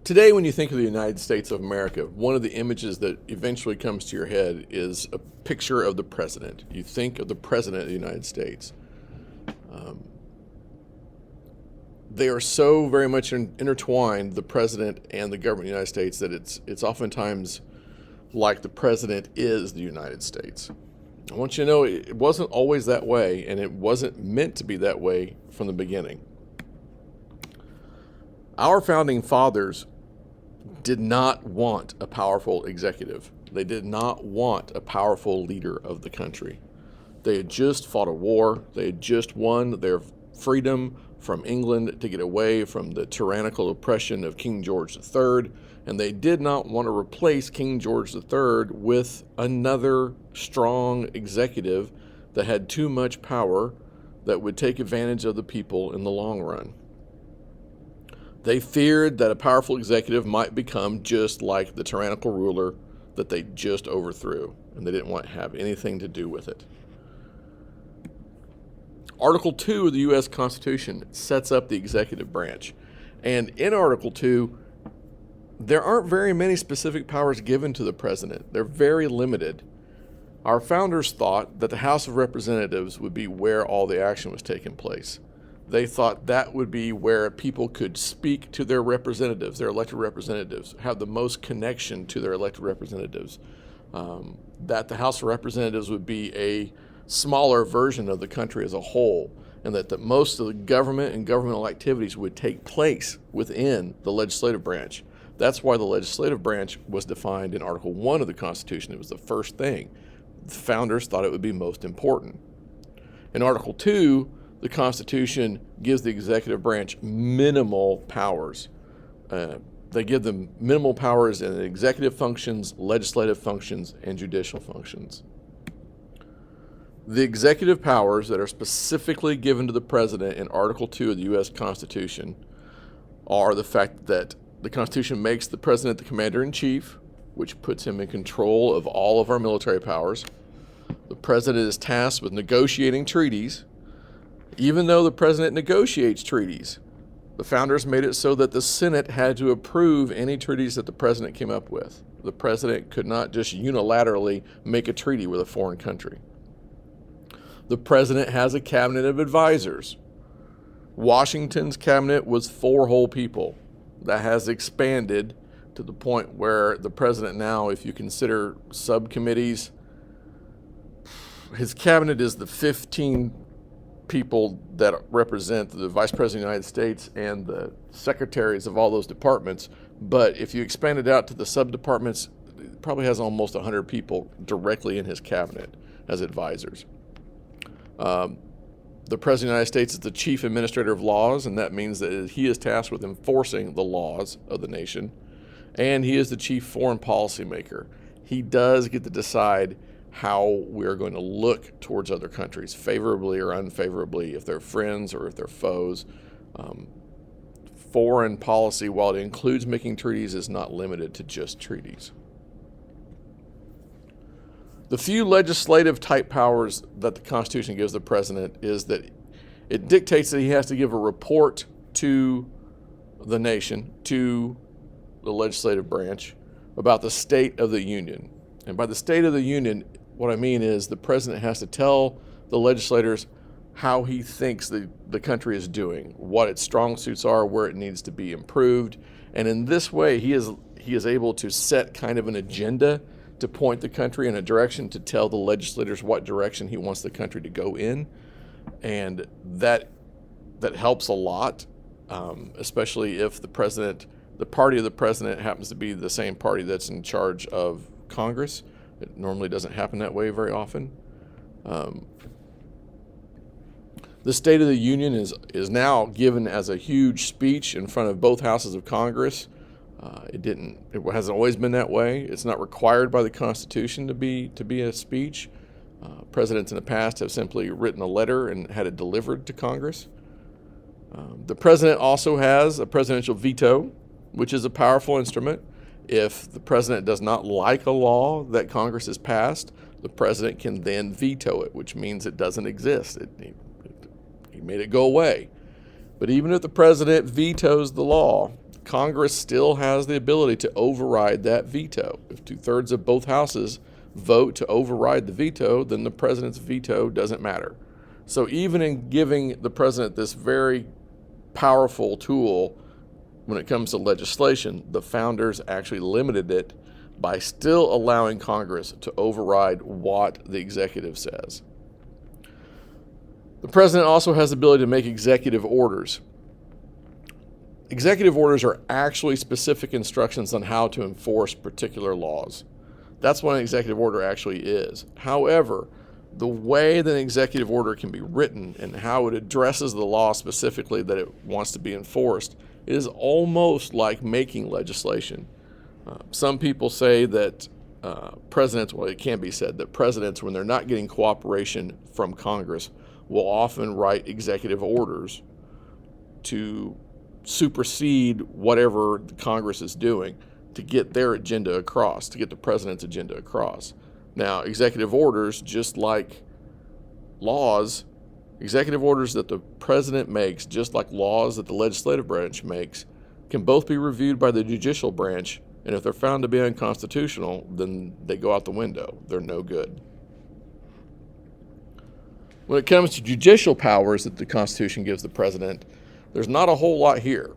Today, when you think of the United States of America, one of the images that eventually comes to your head is a picture of the president. You think of the president of the United States. They are so very much intertwined, the president and the government of the United States, that it's oftentimes like the president is the United States. I want you to know it wasn't always that way, and it wasn't meant to be that way from the beginning. Our founding fathers did not want a powerful executive. They did not want a powerful leader of the country. They had just fought a war. They had just won their freedom from England to get away from the tyrannical oppression of King George III, and they did not want to replace King George III with another strong executive that had too much power that would take advantage of the people in the long run. They feared that a powerful executive might become just like the tyrannical ruler that they just overthrew, and they didn't want to have anything to do with it. Article 2 of the U.S. Constitution sets up the executive branch. And in Article 2, there aren't very many specific powers given to the president. They're very limited. Our founders thought that the House of Representatives would be where all the action was taking place. They thought that would be where people could speak to their representatives, their elected representatives, have the most connection to their elected representatives. That the House of Representatives would be a smaller version of the country as a whole, and that most of the government and governmental activities would take place within the legislative branch. That's why the legislative branch was defined in Article 1 of the Constitution. It was the first thing. The founders thought it would be most important. In Article 2, the Constitution gives the executive branch minimal powers. They give them minimal powers in executive functions, legislative functions, and judicial functions. The executive powers that are specifically given to the president in Article 2 of the U.S. Constitution are the fact that the Constitution makes the president the commander-in-chief, which puts him in control of all of our military powers. The president is tasked with negotiating treaties. Even though the president negotiates treaties, the founders made it so that the Senate had to approve any treaties that the president came up with. The president could not just unilaterally make a treaty with a foreign country. The president has a cabinet of advisors. Washington's cabinet was 4 whole people. That has expanded to the point where the president now, if you consider subcommittees, his cabinet is the 15 people that represent the Vice President of the United States and the secretaries of all those departments. But if you expand it out to the sub-departments, it probably has almost 100 people directly in his cabinet as advisors. The President of the United States is the chief administrator of laws, and that means that he is tasked with enforcing the laws of the nation. And he is the chief foreign policy maker. He does get to decide how we're going to look towards other countries, favorably or unfavorably, if they're friends or if they're foes. Foreign policy, while it includes making treaties, is not limited to just treaties. The few legislative type powers that the Constitution gives the president is that it dictates that he has to give a report to the nation, to the legislative branch, about the state of the union. And by the state of the union, what I mean is the president has to tell the legislators how he thinks the country is doing, what its strong suits are, where it needs to be improved. And in this way, he is able to set kind of an agenda to point the country in a direction, to tell the legislators what direction he wants the country to go in. And that helps a lot, especially if the party of the president happens to be the same party that's in charge of Congress. It normally doesn't happen that way very often. The State of the Union is now given as a huge speech in front of both houses of Congress. It hasn't always been that way. It's not required by the Constitution to be a speech. Presidents in the past have simply written a letter and had it delivered to Congress. The president also has a presidential veto, which is a powerful instrument. If the president does not like a law that Congress has passed, the president can then veto it, which means it doesn't exist. He made it go away. But even if the president vetoes the law, Congress still has the ability to override that veto. If 2/3 of both houses vote to override the veto, then the president's veto doesn't matter. So even in giving the president this very powerful tool when it comes to legislation, the founders actually limited it by still allowing Congress to override what the executive says. The president also has the ability to make executive orders. Executive orders are actually specific instructions on how to enforce particular laws. That's what an executive order actually is. However, the way that an executive order can be written and how it addresses the law specifically that it wants to be enforced is almost like making legislation. Some people say that presidents, well, it can be said that presidents, when they're not getting cooperation from Congress, will often write executive orders to supersede whatever the Congress is doing to get their agenda across, to get the president's agenda across. Now, executive orders, just like laws, executive orders that the president makes, just like laws that the legislative branch makes, can both be reviewed by the judicial branch, and if they're found to be unconstitutional, then they go out the window. They're no good. When it comes to judicial powers that the Constitution gives the president, there's not a whole lot here.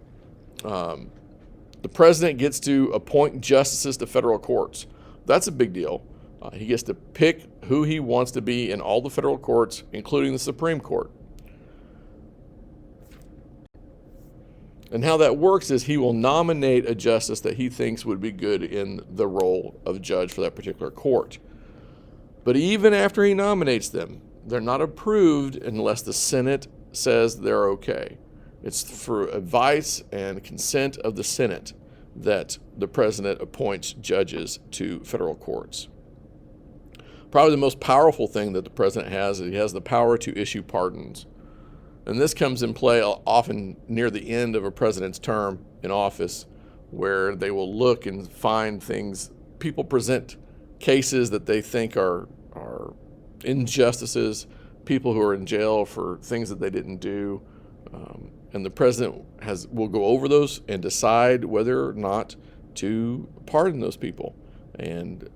The president gets to appoint justices to federal courts. That's a big deal. He gets to pick who he wants to be in all the federal courts, including the Supreme Court. And how that works is he will nominate a justice that he thinks would be good in the role of judge for that particular court. But even after he nominates them, they're not approved unless the Senate says they're okay. It's for advice and consent of the Senate that the president appoints judges to federal courts. Probably the most powerful thing that the president has is he has the power to issue pardons. And this comes in play often near the end of a president's term in office, where they will look and find things. People present cases that they think are injustices, people who are in jail for things that they didn't do. And the president will go over those and decide whether or not to pardon those people. And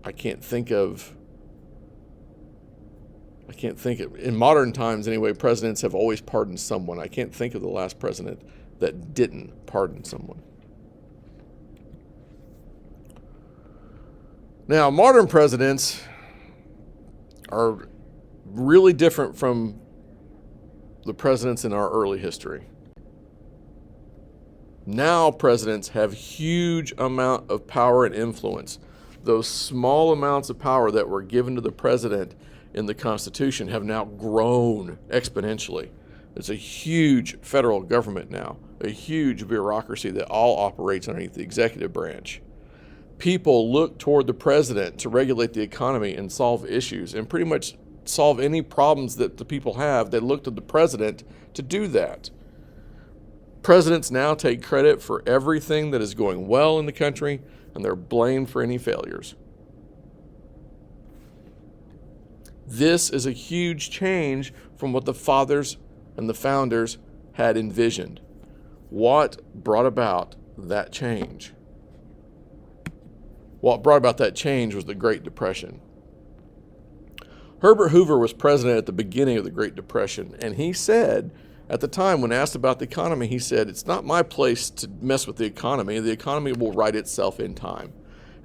I can't think of, in modern times anyway, presidents have always pardoned someone. I can't think of the last president that didn't pardon someone. Now, modern presidents are really different from the presidents in our early history. Now presidents have huge amount of power and influence. Those small amounts of power that were given to the president in the Constitution have now grown exponentially. It's a huge federal government now, a huge bureaucracy that all operates underneath the executive branch. People look toward the president to regulate the economy and solve issues, and pretty much solve any problems that the people have. They look to the president to do that. Presidents now take credit for everything that is going well in the country, and they're blamed for any failures. This is a huge change from what the fathers and the founders had envisioned. What brought about that change? What brought about that change was the Great Depression. Herbert Hoover was president at the beginning of the Great Depression, and he said, at the time when asked about the economy, he said, "It's not my place to mess with the economy. The economy will right itself in time."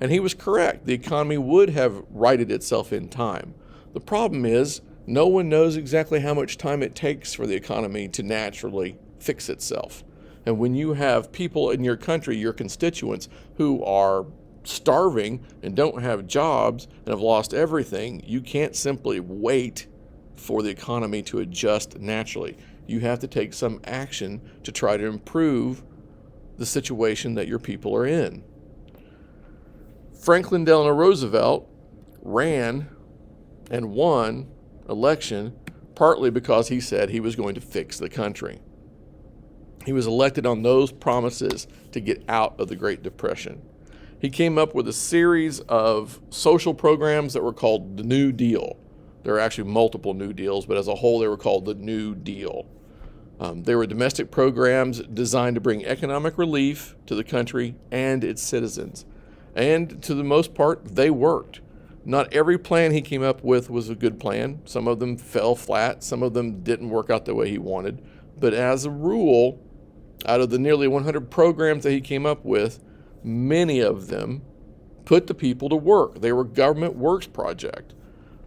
And he was correct. The economy would have righted itself in time. The problem is, no one knows exactly how much time it takes for the economy to naturally fix itself. And when you have people in your country, your constituents, who are starving and don't have jobs and have lost everything, you can't simply wait for the economy to adjust naturally. You have to take some action to try to improve the situation that your people are in. Franklin Delano Roosevelt ran and won election partly because he said he was going to fix the country. He was elected on those promises to get out of the Great Depression. He came up with a series of social programs that were called the New Deal. There are actually multiple New Deals, but as a whole they were called the New Deal. They were domestic programs designed to bring economic relief to the country and its citizens. And to the most part, they worked. Not every plan he came up with was a good plan. Some of them fell flat. Some of them didn't work out the way he wanted. But as a rule, out of the nearly 100 programs that he came up with, many of them put the people to work. They were government works projects.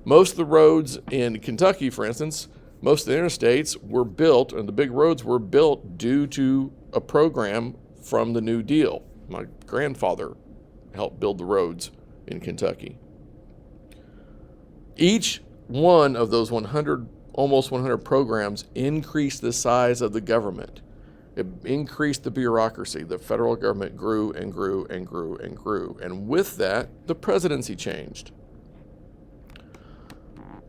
Most of the roads in Kentucky, for instance, most of the interstates were built, and the big roads were built due to a program from the New Deal. My grandfather helped build the roads in Kentucky. Each one of those almost 100 programs increased the size of the government. It increased the bureaucracy. The federal government grew and grew and grew and grew. And with that, the presidency changed.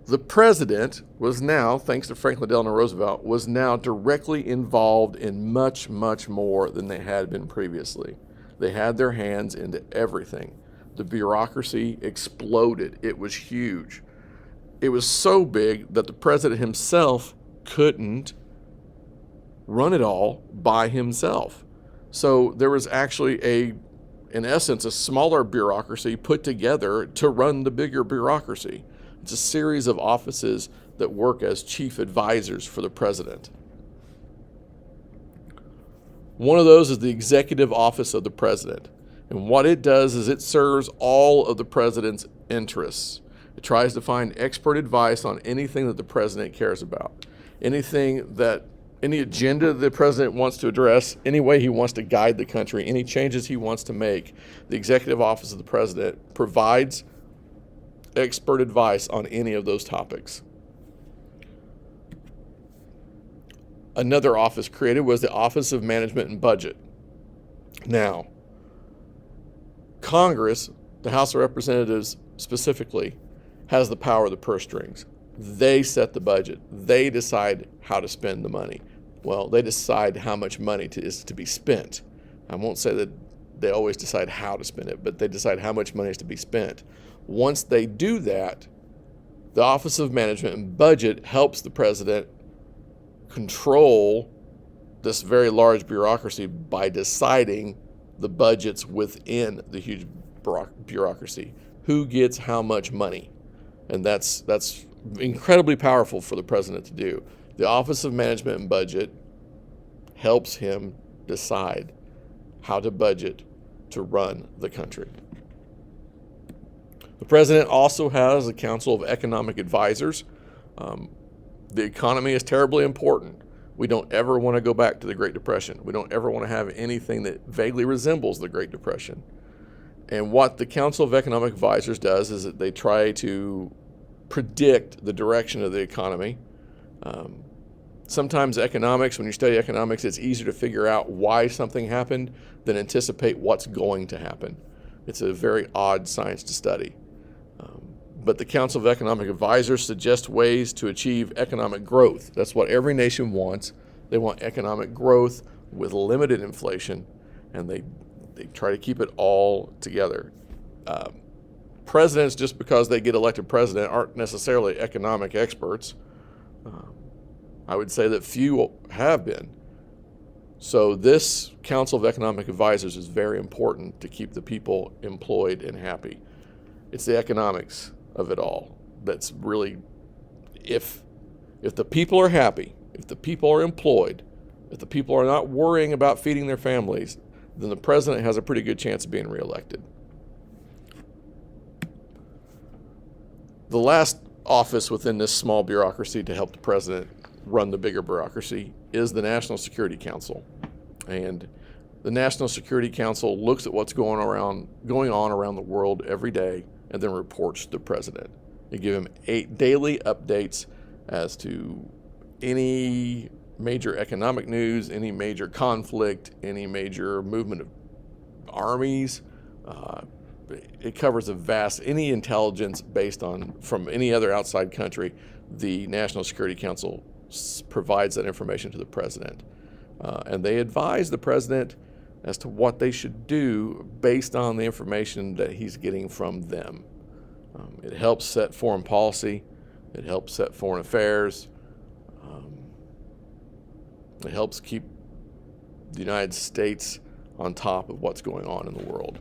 The president was now, thanks to Franklin Delano Roosevelt, was now directly involved in much, much more than they had been previously. They had their hands into everything. The bureaucracy exploded. It was huge. It was so big that the president himself couldn't run it all by himself. So there was actually in essence, a smaller bureaucracy put together to run the bigger bureaucracy. It's a series of offices that work as chief advisors for the president. One of those is the executive office of the president. And what it does is it serves all of the president's interests. It tries to find expert advice on anything that the president cares about. Any agenda the president wants to address, any way he wants to guide the country, any changes he wants to make, the executive office of the president provides expert advice on any of those topics. Another office created was the Office of Management and Budget. Now, Congress, the House of Representatives specifically, has the power of the purse strings. They set the budget. They decide how to spend the money. Well, they decide how much money is to be spent. I won't say that they always decide how to spend it, but they decide how much money is to be spent. Once they do that, the Office of Management and Budget helps the president control this very large bureaucracy by deciding the budgets within the huge bureaucracy. Who gets how much money? And that's incredibly powerful for the president to do. The Office of Management and Budget helps him decide how to budget to run the country. The president also has a council of economic advisors. The economy is terribly important. We don't ever want to go back to the Great Depression. We don't ever want to have anything that vaguely resembles the Great Depression. And what the Council of Economic Advisors does is that they try to predict the direction of the economy. Sometimes economics, when you study economics, it's easier to figure out why something happened than anticipate what's going to happen. It's a very odd science to study. But the Council of Economic Advisors suggests ways to achieve economic growth. That's what every nation wants. They want economic growth with limited inflation, and they try to keep it all together. Presidents, just because they get elected president, aren't necessarily economic experts. I would say that few have been. So this Council of Economic Advisors is very important to keep the people employed and happy. It's the economics of it all that's really, if the people are happy, if the people are employed, if the people are not worrying about feeding their families, then the president has a pretty good chance of being reelected. The last office within this small bureaucracy to help the president run the bigger bureaucracy is the National Security Council. And the National Security Council looks at what's going on around the world every day and then reports to the president. They give him 8 daily updates as to any major economic news, any major conflict, any major movement of armies. It covers any intelligence based on from any other outside country. The National Security Council provides that information to the president. And they advise the president as to what they should do based on the information that he's getting from them. It helps set foreign policy. It helps set foreign affairs. It helps keep the United States on top of what's going on in the world.